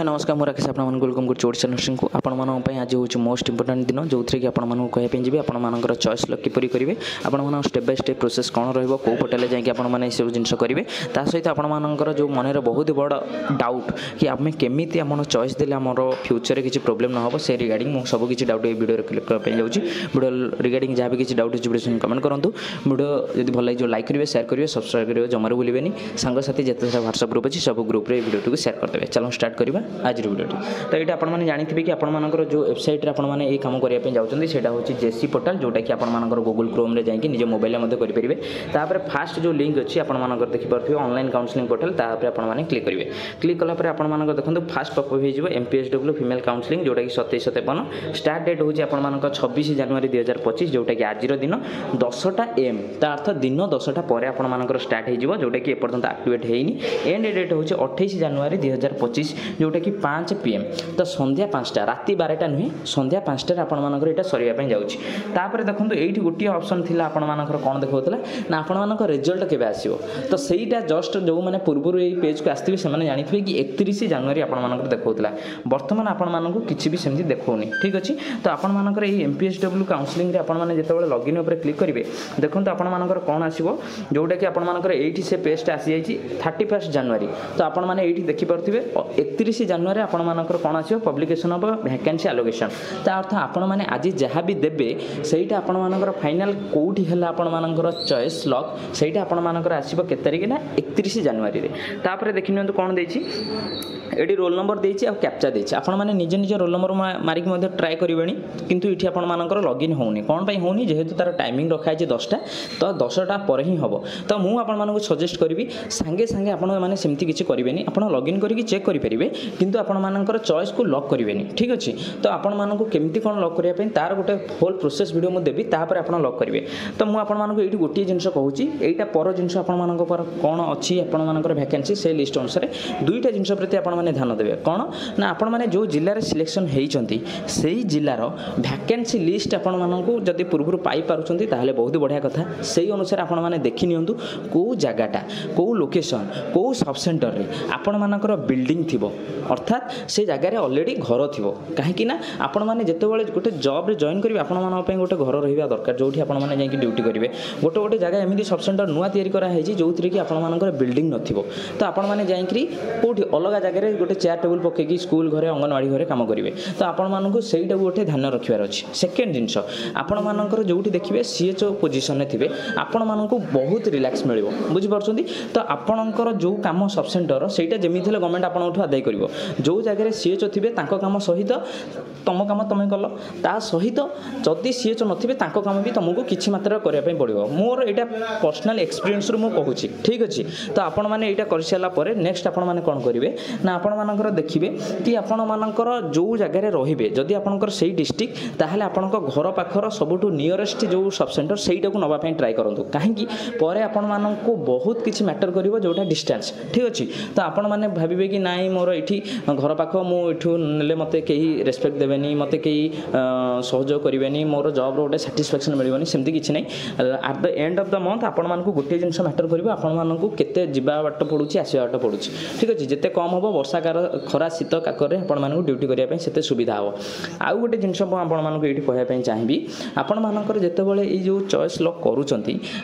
हाय नमस्कार मुझे राकेश आपको वेलकम कर नर्सिंग को आपण आज हूँ मोस्ट इंपोर्टाट दिन जो थी कि आपजी आपर चॉइस लक किपर करेंगे आपण स्टेप बाय स्टेप प्रोसेस कौन रो पोर्टाल जाकि सब जिन करेंगे ता सहित आपर जो मन बहुत बड़ डाउट कि आम केमी आम चॉइस देले आम फ्यूचर किसी प्रोब्लेम न हो से रिगार्डिंग मुझे सब किसी डाउट वीडियो क्लिक करने जाऊँगी वीडियो रिगार्डिंग जहाँ भी किसी डाउट वीडियो कमेंट करूँ वीडियो जब भल लगे लाइक करेंगे शेयर करेंगे सब्सक्राइब करेंगे जमार भूलें सांगसाथी जिते सारा व्हाट्सएप ग्रुप अच्छी सब ग्रुप वीडियो को शेयर करदे। चलो स्टार्ट करवा आज वीडियो तो ये आपने जानते कि आपर जो वेबसाइट आपने ये कम करने जाऊँगी से हूँ जेसी पोर्टाल जोटा कि आपर गूगल क्रोम में जाकि निज मोबाइल करेंगे तापर फास्ट जो लिंक अच्छी आपर देखिए ऑनलाइन काउंसलिंग पोर्टाल तापर आपने क्लिक करेंगे क्लिक कलापर आपर देखो फास्ट पॉपअप हो एमपीएसडब्ल्यू फीमेल काउंसलिंग जोटा कि 27/53 स्टार्ट डेट हूँ आपर 26 जनवरी 2025 जोटा कि आज दिन 10टा AM ता अर्थ दिन 10टा पर आपर स्टार्ट हो जोटा कि एपर्तंत एक्टिवेट होनी एंड डेट हूँ 28 जनवरी 2025 जोटा कि 5 PM तो संध्या 5टा राति 12टा नुहे संध्या 5टार आपर यहाँ सरिया जाऊँगी देखो ये गोटे ऑप्शन थी आपर कौन देखा ना आपर रिजल्ट केवे आसो तो सहीटा जस्ट जो मैंने पूर्व ये पेज को आसते से जानी कि 31 जनवरी आपर देखा बर्तमान आपण किसी भी सेमती देखनी ठीक अच्छे तो आपर ये एमपीएसडब्ल्यू काउंसलिंग आपने जो लॉगिन उपर क्लिक करेंगे देखो आपर कौन आसो जोटा कि आपर ये से पेजटा आसी जाइए 31 जनवरी तो आपण मैंने ये देखिपे 31 जनवरी आपर कौन आसो पब्लिकेशन ऑफ वैकेंसी एलोकेशन ता अर्थ आपण मैंने आज जहाँ भी देवे सहीटा आपर फाइनाल कौटी है आपर चॉइस लॉक सहीटा आपर आसो के तारिख ना 31 जनवरी तापर देखि कौन देती ये रोल नंबर देती और कैप्चा देती आपण मैंने निज निज रोल नंबर मारिक ट्राए करें किंतु ये आपर लॉगिन होनी कौन पर होनी जेहेतु तार टाइमिंग रखाई 10टा तो 10टा पर ही हम तो मुझे आपको सजेस्ट करी सांगे सांगे आपने सेमती किसी करेंगे आप लॉगिन करके चेक करेंगे किंतु आपर चॉइस को लॉक करेंगे ठीक अच्छे तो आपको केमती कौन लॉक करने तार गोटे होल प्रोसेस वीडियो मुझे देवी तापर आप लॉक करेंगे तो मुझे आपको ये गोटे जिन कहूँ यहाँ पर जिन आपर कौन अच्छी आपर वैकेंसी से लिस्ट अनुसार दुईटा जिन प्रति आप ध्यान देवे कौन ना आपण मैंने जो जिले सिलेक्शन होती से जिलार वैकेंसी लिस्ट आपको जब पूर्व पाइपुंट ताहले बहुत बढ़िया कथा से अनुसार आपण मैंने देखी नियंतु कौ जगटा कौ लोकेशन कौ सब सेंटर रे आपण मानकर बिल्डिंग थिबो अर्थात से जगह ऑलरेडी घर थिबो कहीं ना आपण मैंने जितेबाला गोटे जॉब रे जॉइन करेंगे आपण मानक गोटे घर रहा दरकार जो आपण मैंने जाकि ड्यूटी करेंगे गोटे गोटे जगह एमती सब सेंटर नुआ तैयारी कराई जो थी कि आपण मानकर बिल्डिंग नथिबो तो आपण मैंने जाकि कौटी अलग जगह गोटे चेयर टेबुल पकईकि स्कूल घरे अंगनवाड़ी घरे काम करेंगे तो आपण मानक सहीटा गोटे ध्यान रखार अच्छे सेकेंड जिनस आपण मानकर जो देखिए सीएचओ पोजिशन थे आपण मानक बहुत रिलैक्स मिल बुझीपार्टी तो आपणकर जो कम सब सेंटर सहीटा जमी गवर्नमेंट आपठ आदाय कर जो जगह सीएचओ थे कम सहित तुम कम तुम कल ता सहित जदि सीएचओ नथिबे तांको काम भी तुमको किछि मात्रा करने पड़ो मोर यहाँ पर्सनल एक्सपीरियंस रु मुझे ठीक अच्छे तो आपण मैंने यहाँ कर सारापर नेक्स्ट आपण मैंने कौन करेंगे ना आपण मानकर देखिए कि आपण मानकर जो जगह रे जदि आपणकर से डिस्ट्रिक्ट ताहले आपण घर पाखर सबुठु नियरेस्ट जो सब सेंटर सहीटा को नवाई ट्राए करूँ कहीं पर आपण मानक बहुत किसी मैटर करिवो जोटा डिस्टेंस ठीक अच्छे तो आपण मैंने भावे कि नाई मोर ये घर पाख मुठू ने मत कहीं रेस्पेक्ट देवेनि मत कहीं सहयोग करेंगे मोर जॉब रोटे साटिस्फैक्शन मिलनी सेमती किसी नहीं at the end of the month आपण मानक गोटे जिन मैटर कर आपण मानक केते जिबा बाट पड़ुछि आसिबा बाट पड़ुछि ठीक अच्छे जिते कम हम वर्षा खरा शीत काकर आपण मानक ड्यूटी करने से सुविधा हम आउ गोटे जिन ये कहवाई चाहिए आपण मानकर जितेबाला ये जो चॉइस लॉक करुँच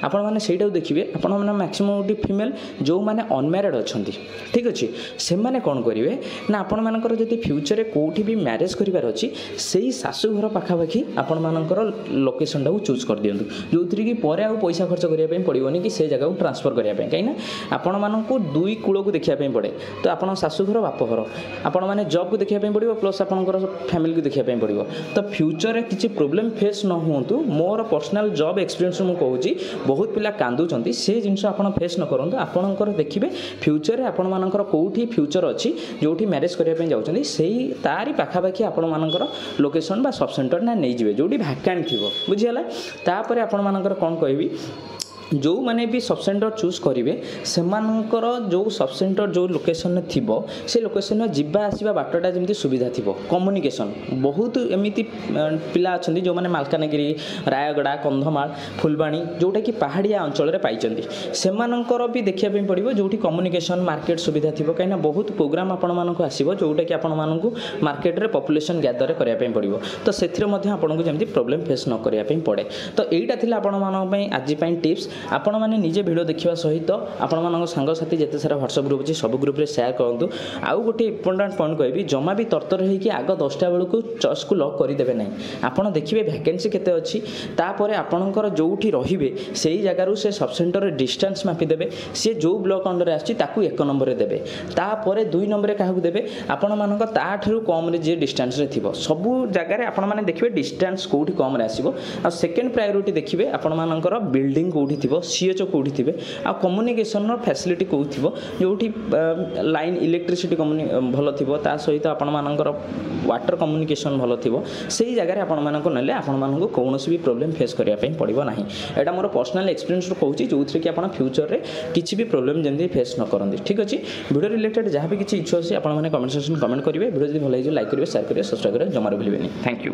आपण मैंने से देखिए आपण मैंने मैक्सिमम फीमेल जो मैंने अनमैरिड अच्छा ठीक अच्छे से मैंने कौन करेंगे ना आपण मानकर जब फ्यूचर कौटी भी मैरेज करार अच्छी से शाशुघर पाखापाखि आपण मानकर लोकेशन टाक चूज कर दिंतु जो थी कि पर आउ पैसा खर्च करने पड़ोनी कि से जगह को ट्रांसफर करने कहीं आपण मानक दुई कूल को देखापी पड़े तो आप शाशुघर बापघर आपण मैंने जॉब को देखापी पड़ो प्लस आपंकर फैमिली को देखापी पड़ो तो फ्यूचर किसी प्रोब्लेम फेस न हूँ मोर पर्सनल जॉब एक्सपीरियंस मुझे बहुत पिला कांदुंट से जिन आप फेस न करूँ आपंकर देखिए फ्यूचर आपण मानकर कौटी फ्यूचर अच्छी जो मैरेज करने जाऊँच से तारी पाखापाखि आपण मानकर लोकेशन बा सब सेंटर ना नहीं जो वैकेंट थी बुझीगला तापर आपण मानकर कौन कहबी जो मैंने भी सब सेंटर चूज करेंगे से जो सब सेंटर जो लोकेशन थी से लोकेशन जीवा आसवा बाटटा जमी सुविधा थी कम्युनिकेशन बहुत एमती पिला अच्छा जो मैंने मालकानगिरी रायगड़ा कंधमाल फुलबाणी जोटा कि पहाड़िया अंचल पाई से भी देखा पड़ो जो कम्युनिकेशन मार्केट सुविधा थी कहीं बहुत प्रोग्राम आपण आसो जोटा कि आपण मार्केट में पॉपुलेशन गैदर करने पड़ो तो से आपको जमी प्रोब्लेम फेस न करने पड़े तो यहीटा आपण आज टिप्स आपण मैंने निजे वीडियो देखा सहित आपण मान सांगसाथी जिते सारा व्हाट्सएप ग्रुप अच्छे सब ग्रुप शेयर करूँ आउ गोटे इंपोर्टाट पॉइंट कहबी जमा भी तरतर होगी आग 10टा बेलू चॉइस को लॉक करदे ना आपड़ देखिए वैकेंसी केते अच्छी तापर आपणकर जोठी रहिबे से जगार से सब सेंटर डिस्टेंस मापिदेवे सी जो ब्लॉक अंडर आसू 1 नंबर देवे तापर 2 नंबर क्या देवे आपण मानक ताठू कम जी डिस्टेंस थी सबू जगार आपण मैंने देखिए डिस्टेंस कौटी कम आसो आ सेकेंड प्रायोरिटी देखिए आपण मानकर बिल्डिंग कौटी थी सीएचओ कौटी थे आ कम्युनिकेशन फैसिलिटी कौ थी जो लाइन इलेक्ट्रिसिटी भल थी सहित आपण मानकर वाटर कम्युनिकेशन भल थी से जगह आपण मानक नेले आपण मानक कौन भी प्रोब्लेम फेस करने पड़ो ना यहाँ मोर पर्सनल एक्सपीरियंस कहूँ जो थी कि आप फ्यूचर में किसी भी प्रोब्लेम जमी फेस न करते ठीक अच्छे वीडियो रिलेटेड जहाँ भी किसी इच्छा अच्छी आपने कमेंट सेक्शन कमेंट करेंगे वीडियो जब भल लाइक करेंगे शेयर करेंगे सब्सक्राइब करेंगे जमार भूलें थैंक यू।